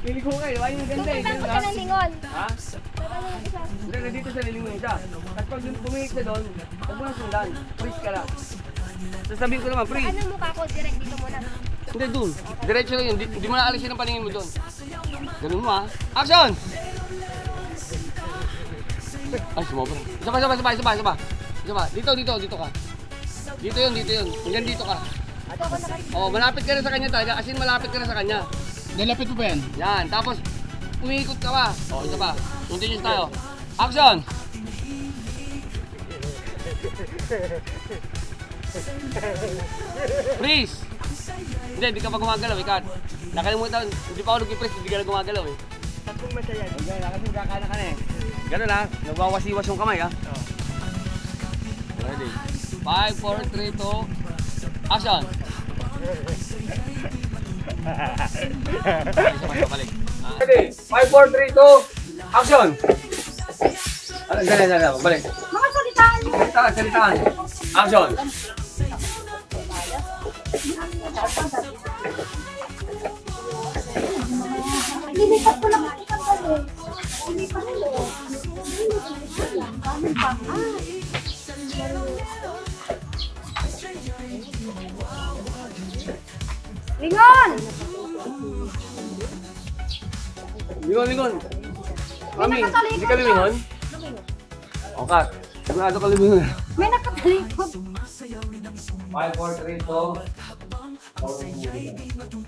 Liligo kayo, ayun yung ganda eh. Pupunta ka ng lingon. Ha? Ano yung isa? Hindi, nandito sa lilingon isa. At pag pumilit ka doon, huwag mo na sundan. Freeze ka lang. Sasabihin ko naman, freeze. Ano mukha ko? Direct dito muna. Hindi doon. Diretso lang yun. Hindi mo na alisin ang paningin mo doon. Ganun mo ha. Action! Ay, sumobra. Isa pa. Dito ka. Dito yun. Hanggang dito ka. Oh, malapit ka na sa kanya talaga. As in, malapit ka na sa kanya. Nalapit mo ba yan? Yan. Tapos, umiikot ka pa. Oh, isa pa. Continuous tayo. Action! Freeze! Hindi ka pa gumagalaw, Kat. Nakalimutan, hindi pa ako nag-press, hindi ka na gumagalaw eh. Tatlong mata yan. Okay, kasi kakana ka na eh. Ganun ha, nagwawasiwas yung kamay ha. Ready? 5, 4, 3, 2, action! Balik. Ready? 5, 4, 3, 2, action! Dali, balik. Mga salitaan. Salitaan. Action! Lilipat ko lang ang kambal eh. Lilipat ko. Kanin pa. Lingon! Lingon. Mami, hindi ka lumingon? O Kat, sigurado ka lumingon. May nakatalikod. 5, 4, 3, 2,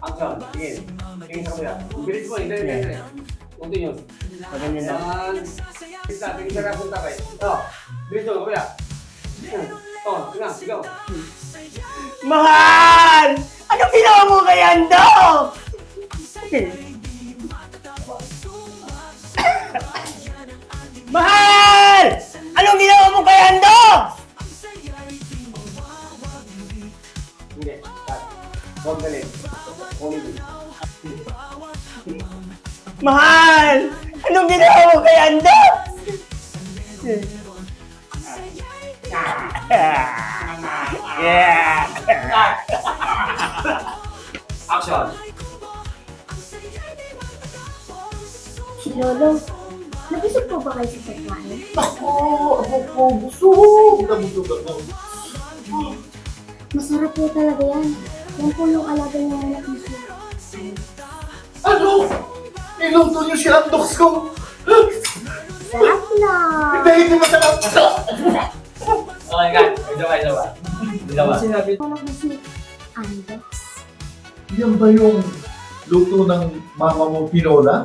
action! Tingin sa kuya. Bilis mo, hindi. Continuous. Paganyan lang. Tingin sa kasunta kayo. Ito, bilis mo, kuya. Sigaw. Mahal! Anong ginawa mo kay Ando? Mahal! Anong ginawa mo kay Ando? Hindi. Huwag galing. Only. Mahal! Anong ginawa mo kay Ando? Yeah! Action! Lolo, nabusog po ba kayo sa pagkain? Ako, busog. Nabusog ako. Masarap po talaga yan. Yan po yung alaga niya anak niyo. Ano? Niluto niyo si Andox ko. Sarap lang. Hindi masarap. Okay, Kat. Isa pa. Sinabi. Anak niyo si Andox. Yan ba yung luto ng mama mo, Pinola?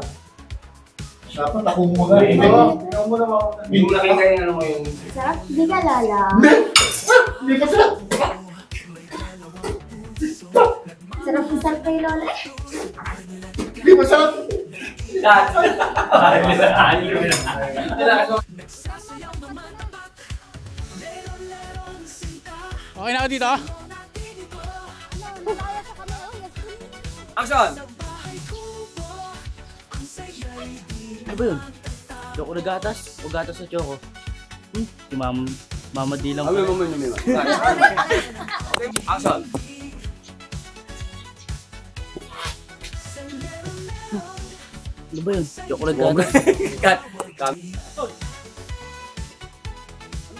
Dapat ako muna. Ikaw muna mama. Hindi mo nakita yung ano mo yung... Sarap, di ka lala. Hindi masarap. Sarap yung sarap kay Lola. Hindi masarap. Kat! Okay na ako dito? Action! Ano ba yun? Choco na gatas? O gatas sa choco? Si Mama D lang. Okay. Action! Ano ba yun? Choco na gatas? Kat! Ano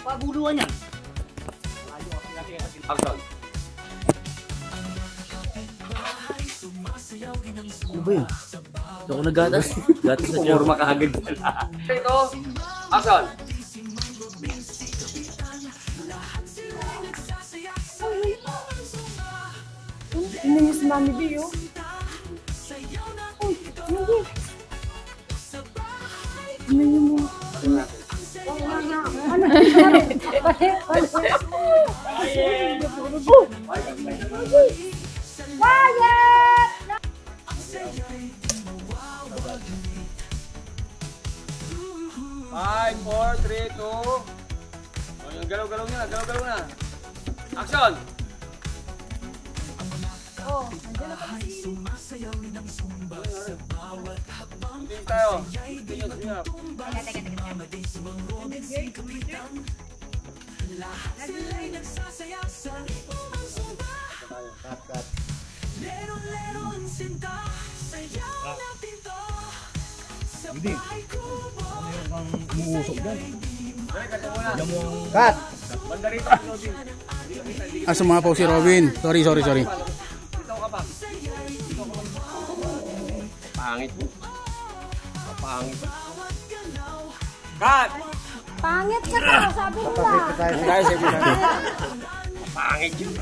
paguluhan niya? Action! Ano ba yun? Choco na gatas? Gatas sa choco. Pumurma ka agad dyan. Ito! Action! Ano yung si Mami B, oh? Uy, hindi. Ano yung mo? Ano? Quiet! 5, 4, 3, 2. Oh, yung galaw-galaw na. Action! Oh, nandiyan na pa. Hindi tayo. Cut. Cut! Ah, sumapaw si Robin. Sorry. Dito ka pa. Pangit mo. Pangit. Cut! Pangit ka to, sabi nila. Guys, pangit yun.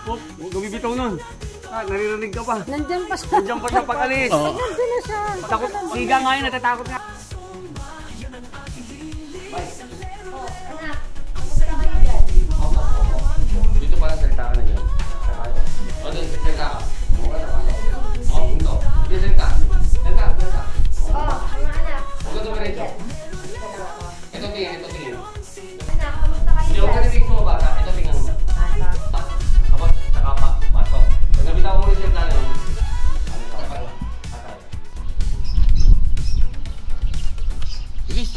Oh, huwag ka bibitaw nun. Naririnig ka pa. Nandyan pa siya. Nandiyan pa siya pag-alis. Nandyan na siya. Takot. Siga nga yun, natatakot nga. Dito pala, salita ka na dyan. O, doon, salita ka. O, punto. Dito, salita. Salita. Huwag ka dumiretso. Ito tingin. Hindi, huwag ka titigil mo bata. Ito tingin mo. Abot, tsaka pa. Pasok. Pag nabitaw mo rin siya plano,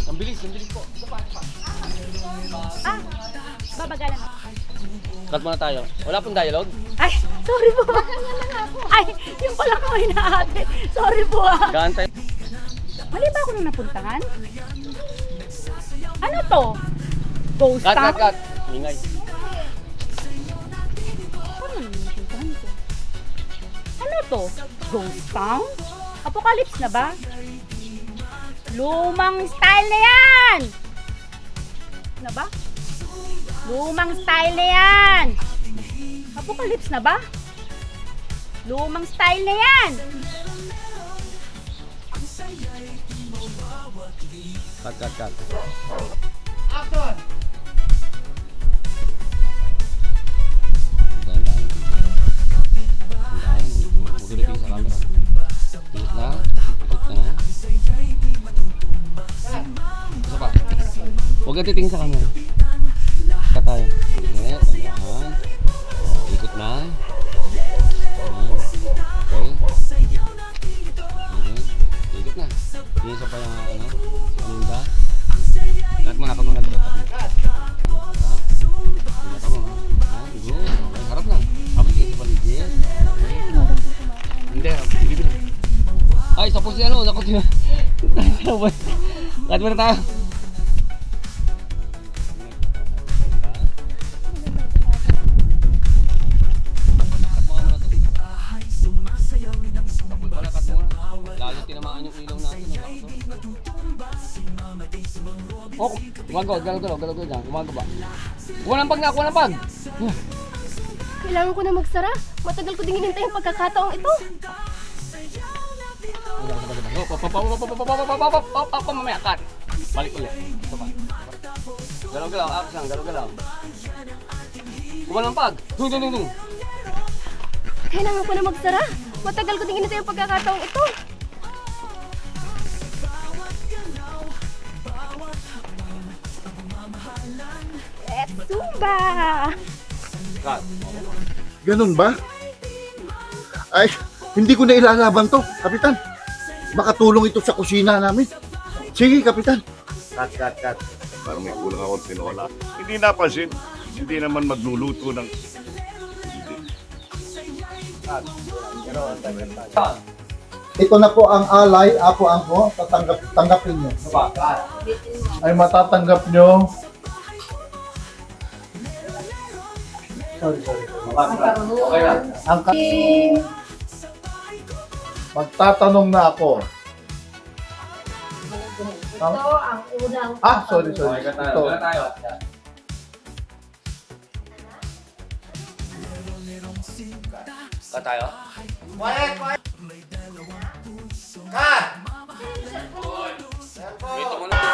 ang bilis po. Ito pa. Babagalan ako. Cut muna tayo. Wala pong dialogue? Ay, sorry po. Ay, yung pala ko inaate. Sorry po ah. Gaantay. Mali ba ako nung napuntahan? Ano to? Ghost town? Cut. Ingay. Ano nung napuntahan ko? Ano to? Ghost town? Apocalypse na ba? Lumang style na yan! Na ba? Lumang style na yan! Apocalypse na ba? Lumang style na yan! Cut. Action! Magulating sa camera. Ikot na. Isa pa. Huwag ka titingin sa camera. Cut tayo. Ingat. Ganyan. Ikot na. Okay. Ikot na. Tingin sa pa yung paninda. Cut mo na pag mga drop. Harap lang. Tapos tingin sa paligid. Hindi. Bibili. Ay, sakot si ano. Sakot si cut mo na tayo. Lalo tinamaan yung ilaw natin. Oh, galaw dyan. Kumaga ba? Kuha ng pag. Kailangan ko na magsara. Matagal ko din hinintay yung pagkakataong ito. Mamaya, cut. Balik ulit. Ito pa. Galaw. Action, galaw. Kuha ng pag. Dung. Kailangan ko na magsara. Matagal ko din hinintay yung pagkakataong ito. Let's Zumba! Cut. Ganun ba? Ay, hindi ko na ilalaban to, Kapitan. Makatulong ito sa kusina namin. Sige, Kapitan. Cut. Parang may kulang akong tinola. Hindi napansin. Hindi naman magluluto ng... Ito na po ang alay, apo-angko, tanggapin nyo. Ay matatanggap nyo. Sorry. Okay lang. Magtatanong na ako. Ito ang unang... Sorry. Okay, Ito. tayo. Cut tayo. Cut! Wait mo na.